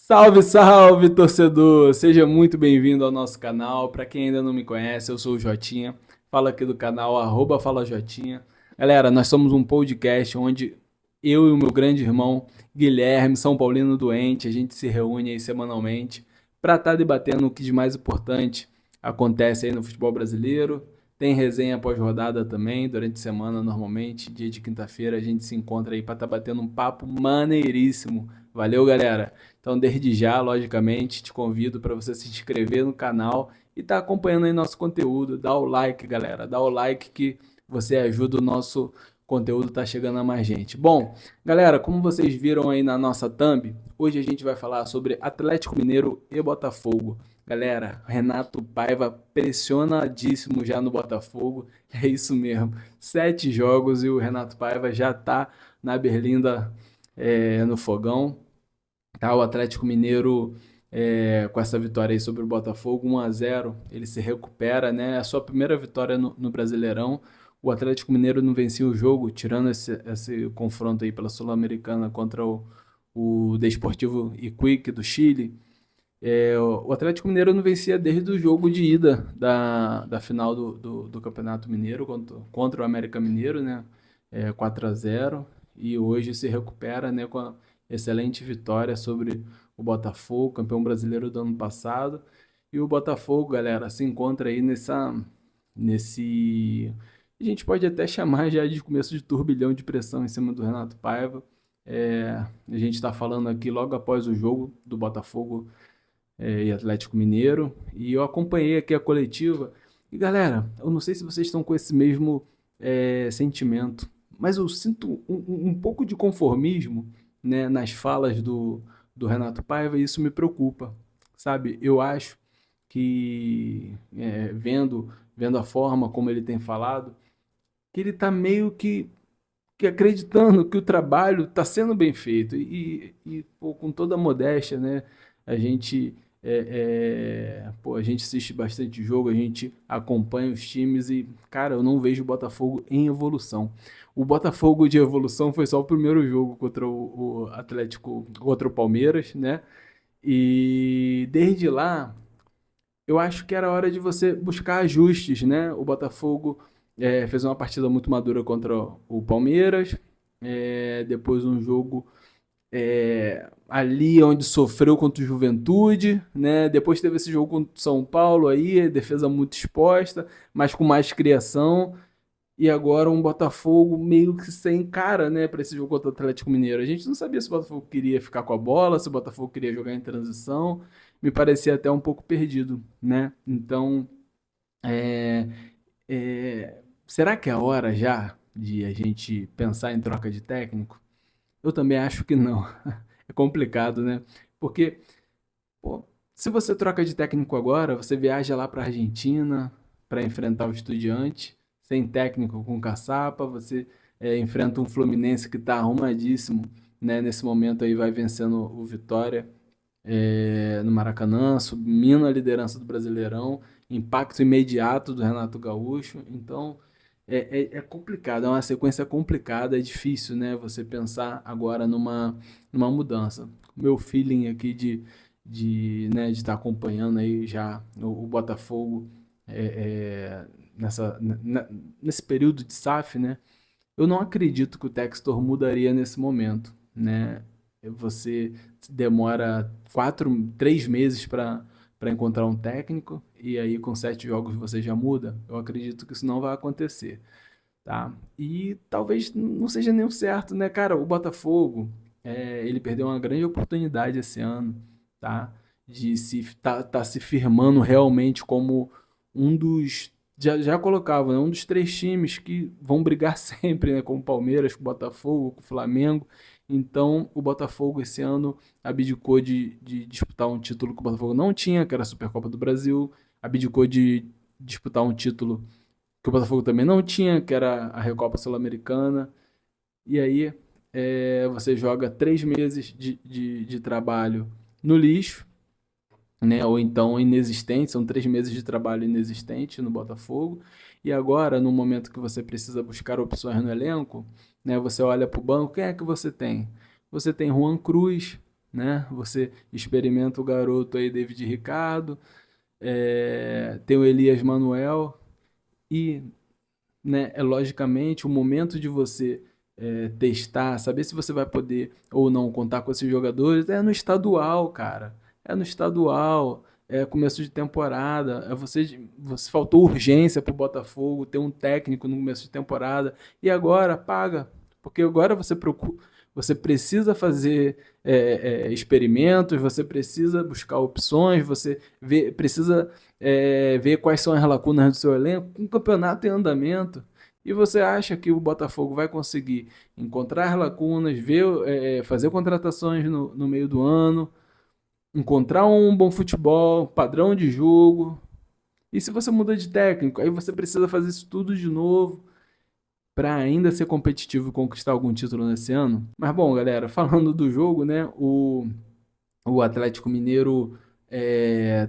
Salve, salve, torcedor! Seja muito bem-vindo ao nosso canal. Para quem ainda não me conhece, eu sou o Jotinha. Falo aqui do canal @Fala Jotinha. Galera, nós somos um podcast onde eu e o meu grande irmão Guilherme, São Paulino doente, a gente se reúne aí semanalmente para estar debatendo o que de mais importante acontece aí no futebol brasileiro. Tem resenha pós-rodada também, durante a semana, normalmente, dia de quinta-feira, a gente se encontra aí para estar batendo um papo maneiríssimo. Valeu, galera! Então, desde já, logicamente, te convido para você se inscrever no canal e estar acompanhando aí nosso conteúdo. Dá o like, galera. Dá o like que você ajuda o nosso conteúdo tá chegando a mais gente. Bom, galera, como vocês viram aí na nossa thumb, hoje a gente vai falar sobre Atlético Mineiro e Botafogo. Galera, Renato Paiva pressionadíssimo já no Botafogo. É isso mesmo. 7 jogos e o Renato Paiva já tá na berlinda, no fogão. Tá, o Atlético Mineiro, com essa vitória aí sobre o Botafogo, 1-0, ele se recupera, né? É a sua primeira vitória no Brasileirão. O Atlético Mineiro não vencia o jogo, tirando esse confronto aí pela Sul-Americana contra o Desportivo Iquique do Chile. O Atlético Mineiro não vencia desde o jogo de ida da final do Campeonato Mineiro contra o América Mineiro, né? 4-0. E hoje se recupera, né, com a excelente vitória sobre o Botafogo, campeão brasileiro do ano passado. E o Botafogo, galera, se encontra aí nesse. A gente pode até chamar já de começo de turbilhão de pressão em cima do Renato Paiva. A gente está falando aqui logo após o jogo do Botafogo e Atlético Mineiro, e eu acompanhei aqui a coletiva. E galera, eu não sei se vocês estão com esse mesmo sentimento, mas eu sinto um pouco de conformismo, né, nas falas do Renato Paiva, e isso me preocupa, sabe? Eu acho que, vendo a forma como ele tem falado, que ele está meio que acreditando que o trabalho está sendo bem feito. Pô, com toda a modéstia, né? A gente, a gente assiste bastante jogo, a gente acompanha os times e, cara, eu não vejo o Botafogo em evolução. O Botafogo de evolução foi só o primeiro jogo contra o Atlético, contra o Palmeiras, né? E desde lá, eu acho que era hora de você buscar ajustes, né? O Botafogo fez uma partida muito madura contra o Palmeiras, depois um jogo ali onde sofreu contra o Juventude, né? Depois teve esse jogo contra o São Paulo aí, defesa muito exposta, mas com mais criação. E agora um Botafogo meio que sem cara, né, para esse jogo contra o Atlético Mineiro. A gente não sabia se o Botafogo queria ficar com a bola, se o Botafogo queria jogar em transição. Me parecia até um pouco perdido, né? Então, é, será que é a hora já de a gente pensar em troca de técnico? Eu também acho que não. É complicado, né? Porque, pô, se você troca de técnico agora, você viaja lá para a Argentina para enfrentar o Estudiante, sem técnico com caçapa, você enfrenta um Fluminense que está arrumadíssimo, né? Nesse momento aí vai vencendo o Vitória no Maracanã, subindo a liderança do Brasileirão, impacto imediato do Renato Gaúcho. Então é complicado, é uma sequência complicada, é difícil, né? Você pensar agora numa mudança. Meu feeling aqui né, de estar acompanhando aí já o Botafogo nesse período de SAF, né? Eu não acredito que o Textor mudaria nesse momento, né? Você demora 3 meses para encontrar um técnico e aí com 7 jogos você já muda. Eu acredito que isso não vai acontecer, tá? E talvez não seja nem o certo, né, cara? O Botafogo, ele perdeu uma grande oportunidade esse ano, tá? De tá se firmando realmente como um dos já colocava, né, um dos 3 times que vão brigar sempre, né, com o Palmeiras, com o Botafogo, com o Flamengo. Então, o Botafogo esse ano abdicou de disputar um título que o Botafogo não tinha, que era a Supercopa do Brasil, abdicou de disputar um título que o Botafogo também não tinha, que era a Recopa Sul-Americana. E aí você joga 3 meses de trabalho no lixo, né? Ou então inexistente, são 3 meses de trabalho inexistente no Botafogo. E agora, no momento que você precisa buscar opções no elenco, né? Você olha para o banco, quem é que você tem? Você tem Juan Cruz, né? Você experimenta o garoto aí, David Ricardo, tem o Elias Manuel e, né, logicamente o momento de você testar, saber se você vai poder ou não contar com esses jogadores é no estadual, cara. É no estadual, é começo de temporada. Você faltou urgência pro Botafogo ter um técnico no começo de temporada e agora paga, porque agora você precisa fazer experimentos, você precisa buscar opções, precisa ver quais são as lacunas do seu elenco. Um campeonato em andamento. E você acha que o Botafogo vai conseguir encontrar lacunas, fazer contratações no meio do ano, encontrar um bom futebol, padrão de jogo? E se você muda de técnico, aí você precisa fazer isso tudo de novo para ainda ser competitivo e conquistar algum título nesse ano. Mas bom, galera, falando do jogo, né? O Atlético Mineiro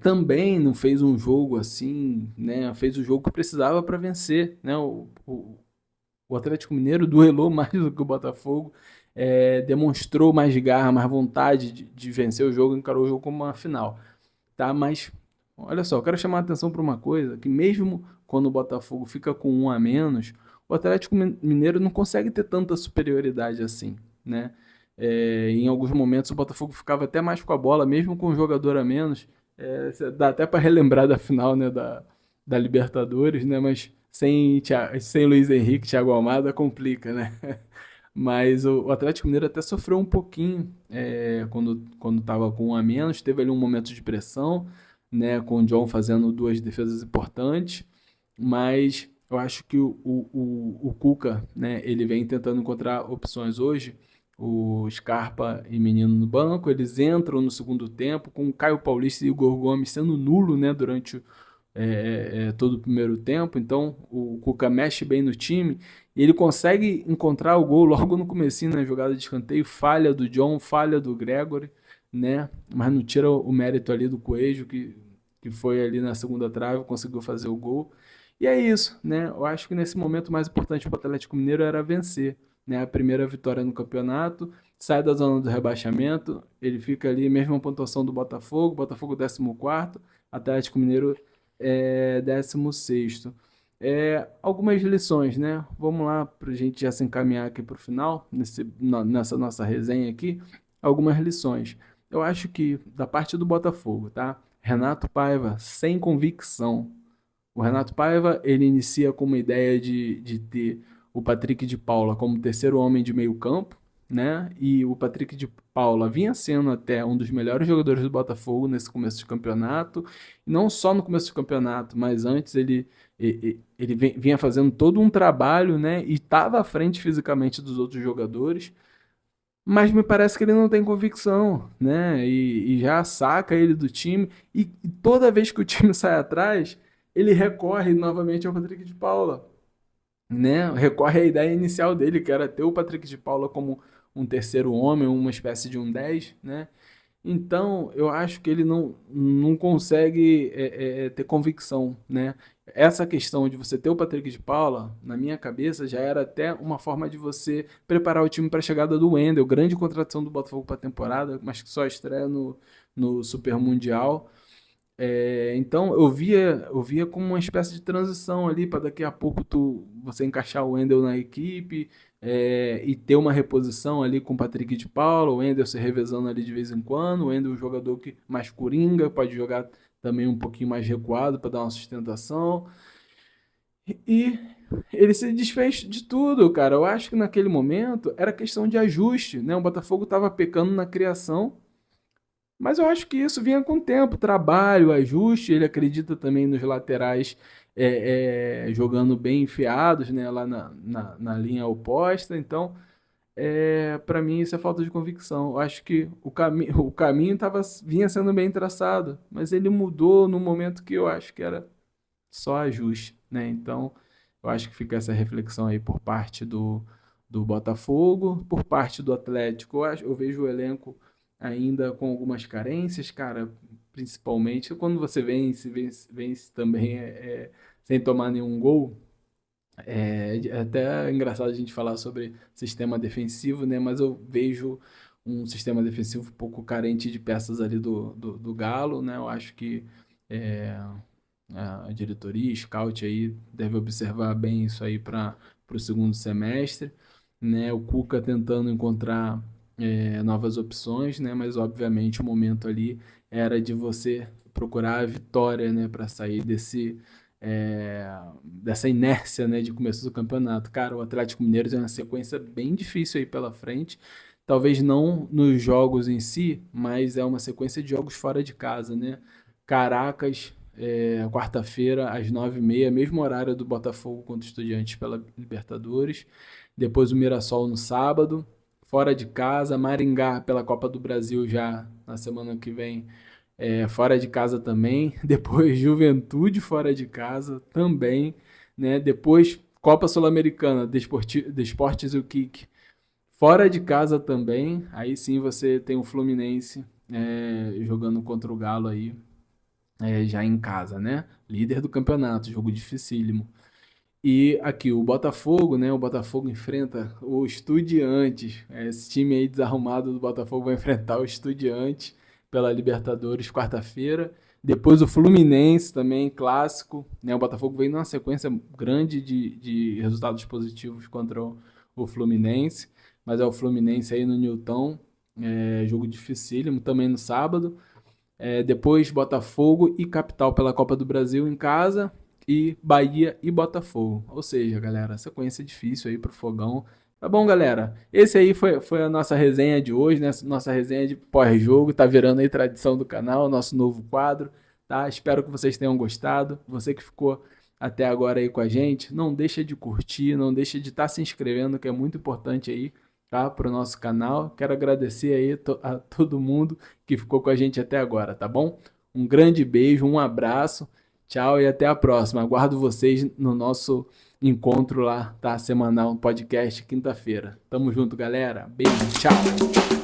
também não fez um jogo assim, né? Fez o jogo que precisava para vencer, né? O Atlético Mineiro duelou mais do que o Botafogo, demonstrou mais garra, mais vontade de vencer o jogo, encarou o jogo como uma final, tá? Mas olha só, eu quero chamar a atenção para uma coisa, que mesmo quando o Botafogo fica com um a menos, o Atlético Mineiro não consegue ter tanta superioridade assim, né? Em alguns momentos o Botafogo ficava até mais com a bola, mesmo com um jogador a menos. Dá até para relembrar da final, né, da Libertadores, né? Mas sem Luiz Henrique, Thiago Almada complica, né? Mas o Atlético Mineiro até sofreu um pouquinho quando estava com um a menos, teve ali um momento de pressão, né, com o John fazendo duas defesas importantes, mas eu acho que o Cuca, né, ele vem tentando encontrar opções hoje. O Scarpa e Menino no banco, eles entram no segundo tempo com o Caio Paulista e o Igor Gomes sendo nulo, né, durante todo o primeiro tempo. Então o Cuca mexe bem no time e ele consegue encontrar o gol logo no comecinho, na jogada de escanteio, falha do John, falha do Gregory, né, mas não tira o mérito ali do Coelho, que foi ali na segunda trave, conseguiu fazer o gol. E é isso, né? Eu acho que nesse momento o mais importante para o Atlético Mineiro era vencer, né? A primeira vitória no campeonato, sai da zona do rebaixamento, ele fica ali, mesma pontuação do Botafogo 14º, Atlético Mineiro 16º. Algumas lições, né? Vamos lá para a gente já se encaminhar aqui para o final, nessa nossa resenha aqui, algumas lições. Eu acho que da parte do Botafogo, tá? Renato Paiva, sem convicção. O Renato Paiva, ele inicia com uma ideia de ter o Patrick de Paula como terceiro homem de meio campo, né? E o Patrick de Paula vinha sendo até um dos melhores jogadores do Botafogo nesse começo de campeonato. E não só no começo do campeonato, mas antes ele vinha fazendo todo um trabalho, né? E estava à frente fisicamente dos outros jogadores. Mas me parece que ele não tem convicção, né? E já saca ele do time. E toda vez que o time sai atrás, ele recorre novamente ao Patrick de Paula, né? Recorre à ideia inicial dele, que era ter o Patrick de Paula como um terceiro homem, uma espécie de um 10, né? Então, eu acho que ele não consegue ter convicção, né? Essa questão de você ter o Patrick de Paula, na minha cabeça, já era até uma forma de você preparar o time para a chegada do Wendel, grande contratação do Botafogo para a temporada, mas que só estreia no Super Mundial. Então eu via como uma espécie de transição ali para daqui a pouco você encaixar o Wendel na equipe, e ter uma reposição ali com o Patrick de Paula, o Wendel se revezando ali de vez em quando, o Wendel é um jogador que mais coringa, pode jogar também um pouquinho mais recuado para dar uma sustentação. E ele se desfez de tudo, cara. Eu acho que naquele momento era questão de ajuste, né? O Botafogo estava pecando na criação, mas eu acho que isso vinha com o tempo, trabalho, ajuste. Ele acredita também nos laterais jogando bem enfiados, né, lá na linha oposta. Então, para mim, isso é falta de convicção. Eu acho que o caminho vinha sendo bem traçado, mas ele mudou no momento que eu acho que era só ajuste, né? Então, eu acho que fica essa reflexão aí por parte do Botafogo, por parte do Atlético. Eu vejo o elenco ainda com algumas carências, cara, principalmente quando você vence também sem tomar nenhum gol. É até engraçado a gente falar sobre sistema defensivo, né? Mas eu vejo um sistema defensivo um pouco carente de peças ali do Galo, né? Eu acho que é, a diretoria, scout aí, deve observar bem isso aí para o segundo semestre, né? O Cuca tentando encontrar novas opções, né? Mas obviamente o momento ali era de você procurar a vitória, né? Para sair dessa inércia, né? De começo do campeonato. Cara, o Atlético Mineiro tem uma sequência bem difícil aí pela frente. Talvez não nos jogos em si, mas é uma sequência de jogos fora de casa, né? Caracas, quarta-feira, às 9h30, mesmo horário do Botafogo contra o Estudiantes pela Libertadores. Depois o Mirassol no sábado, fora de casa. Maringá pela Copa do Brasil já na semana que vem, fora de casa também. Depois Juventude fora de casa também, né? Depois Copa Sul-Americana, Desportes e o Kik fora de casa também. Aí sim você tem o Fluminense jogando contra o Galo aí, já em casa, né? Líder do campeonato, jogo dificílimo. E aqui o Botafogo, né? O Botafogo enfrenta o Estudiantes. Esse time aí desarrumado do Botafogo vai enfrentar o Estudiantes pela Libertadores quarta-feira. Depois o Fluminense também, clássico, né? O Botafogo vem numa sequência grande de resultados positivos contra o Fluminense. Mas é o Fluminense aí no Newton, jogo dificílimo também no sábado. Depois Botafogo e Capital pela Copa do Brasil em casa, e Bahia e Botafogo. Ou seja, galera, sequência difícil aí pro Fogão. Tá bom, galera? Esse aí foi a nossa resenha de hoje, né? Nossa resenha de pós-jogo. Tá virando aí tradição do canal, nosso novo quadro, tá? Espero que vocês tenham gostado. Você que ficou até agora aí com a gente, não deixa de curtir, não deixa de estar se inscrevendo, que é muito importante aí, tá? Para o nosso canal. Quero agradecer aí a todo mundo que ficou com a gente até agora, tá bom? Um grande beijo, um abraço. Tchau e até a próxima. Aguardo vocês no nosso encontro lá, tá? Semanal, podcast, quinta-feira. Tamo junto, galera. Beijo, tchau.